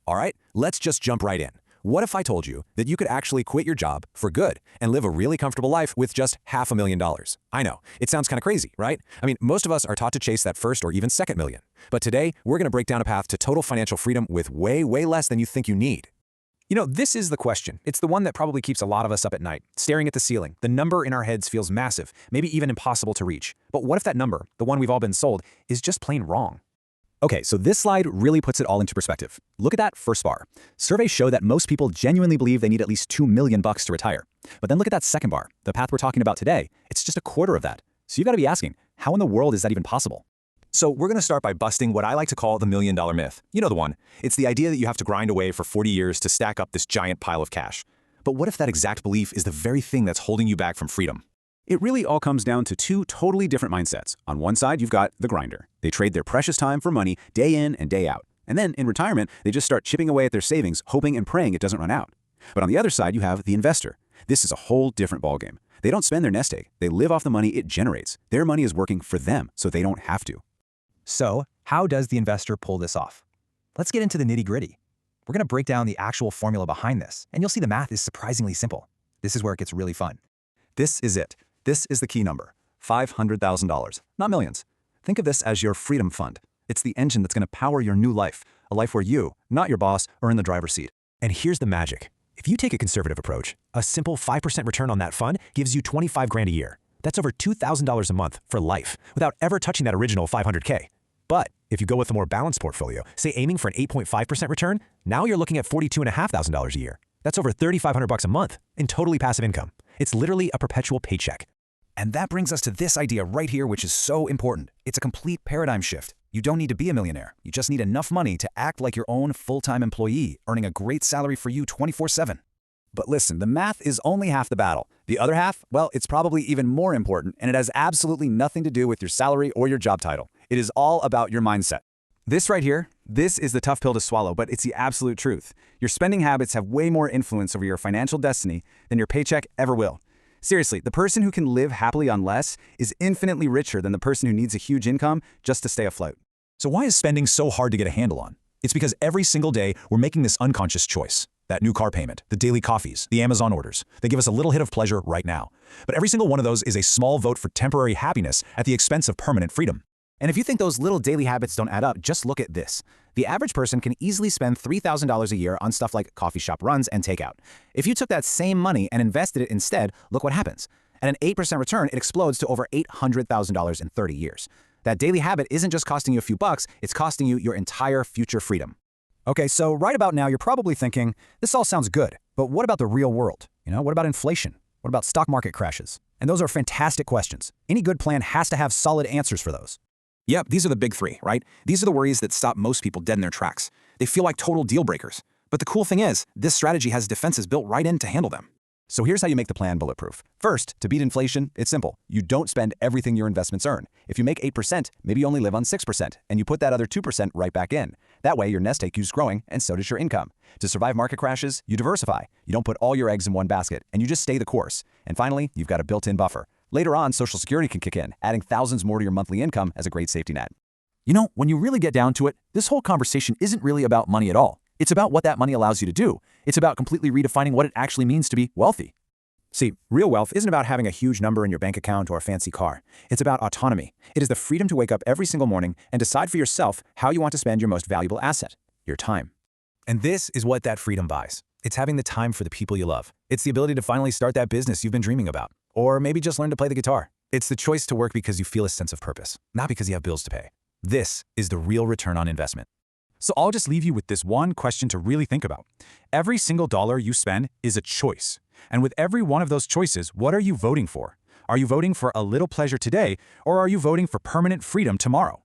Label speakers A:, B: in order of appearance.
A: All right, let's just jump right in. What if I told you that you could actually quit your job for good and live a really comfortable life with just $500,000? I know, it sounds kind of crazy, right? I mean, most of us are taught to chase that first or even second million. But today, we're going to break down a path to total financial freedom with way less than you think you need. You know, this is the question. It's the one that probably keeps a lot of us up at night, staring at the ceiling. The number in our heads feels massive, maybe even impossible to reach. But what if that number, the one we've all been sold, is just plain wrong? Okay, so this slide really puts it all into perspective. Look at that first bar. Surveys show that most people genuinely believe they need at least $2 million to retire. But then look at that second bar, the path we're talking about today. It's just a quarter of that. So you've got to be asking, how in the world is that even possible? So we're going to start by busting what I like to call the $1 million myth. You know the one. It's the idea that you have to grind away for 40 years to stack up this giant pile of cash. But what if that exact belief is the very thing that's holding you back from freedom? It really all comes down to two totally different mindsets. On one side, you've got the grinder. They trade their precious time for money day in and day out. And then in retirement, they just start chipping away at their savings, hoping and praying it doesn't run out. But on the other side, you have the investor. This is a whole different ballgame. They don't spend their nest egg. They live off the money it generates. Their money is working for them, so they don't have to.
B: So, how does the investor pull this off? Let's get into the nitty-gritty. We're going to break down the actual formula behind this, and you'll see the math is surprisingly simple. This is where it gets really fun.
A: This is it. This is the key number, $500,000, not millions. Think of this as your freedom fund. It's the engine that's going to power your new life, a life where you, not your boss, are in the driver's seat. And here's the magic. If you take a conservative approach, a simple 5% return on that fund gives you $25,000 a year. That's over $2,000 a month for life, without ever touching that original $500K. But if you go with a more balanced portfolio, say aiming for an 8.5% return, now you're looking at $42,500 a year. That's over $3,500 a month in totally passive income. It's literally a perpetual paycheck. And that brings us to this idea right here, which is so important. It's a complete paradigm shift. You don't need to be a millionaire. You just need enough money to act like your own full-time employee, earning a great salary for you 24/7. But listen, the math is only half the battle. The other half, well, it's probably even more important, and it has absolutely nothing to do with your salary or your job title. It is all about your mindset. This right here, this is the tough pill to swallow, but it's the absolute truth. Your spending habits have way more influence over your financial destiny than your paycheck ever will. Seriously, the person who can live happily on less is infinitely richer than the person who needs a huge income just to stay afloat. So why is spending so hard to get a handle on? It's because every single day we're making this unconscious choice. That new car payment, the daily coffees, the Amazon orders. They give us a little hit of pleasure right now. But every single one of those is a small vote for temporary happiness at the expense of permanent freedom. And if you think those little daily habits don't add up, just look at this. The average person can easily spend $3,000 a year on stuff like coffee shop runs and takeout. If you took that same money and invested it instead, look what happens. At an 8% return, it explodes to over $800,000 in 30 years. That daily habit isn't just costing you a few bucks, it's costing you your entire future freedom. Okay, so right about now, you're probably thinking, this all sounds good, but what about the real world? What about inflation? What about stock market crashes? And those are fantastic questions. Any good plan has to have solid answers for those. Yep, these are the big three, right? These are the worries that stop most people dead in their tracks. They feel like total deal breakers. But the cool thing is, this strategy has defenses built right in to handle them. So here's how you make the plan bulletproof. First, to beat inflation, it's simple. You don't spend everything your investments earn. If you make 8%, maybe you only live on 6%, and you put that other 2% right back in. That way, your nest egg keeps growing, and so does your income. To survive market crashes, you diversify. You don't put all your eggs in one basket, and you just stay the course. And finally, you've got a built-in buffer. Later on, Social Security can kick in, adding thousands more to your monthly income as a great safety net. When you really get down to it, this whole conversation isn't really about money at all. It's about what that money allows you to do. It's about completely redefining what it actually means to be wealthy. See, real wealth isn't about having a huge number in your bank account or a fancy car. It's about autonomy. It is the freedom to wake up every single morning and decide for yourself how you want to spend your most valuable asset, your time. And this is what that freedom buys. It's having the time for the people you love. It's the ability to finally start that business you've been dreaming about. Or maybe just learn to play the guitar. It's the choice to work because you feel a sense of purpose, not because you have bills to pay. This is the real return on investment. So I'll just leave you with this one question to really think about. Every single dollar you spend is a choice. And with every one of those choices, what are you voting for? Are you voting for a little pleasure today, or are you voting for permanent freedom tomorrow?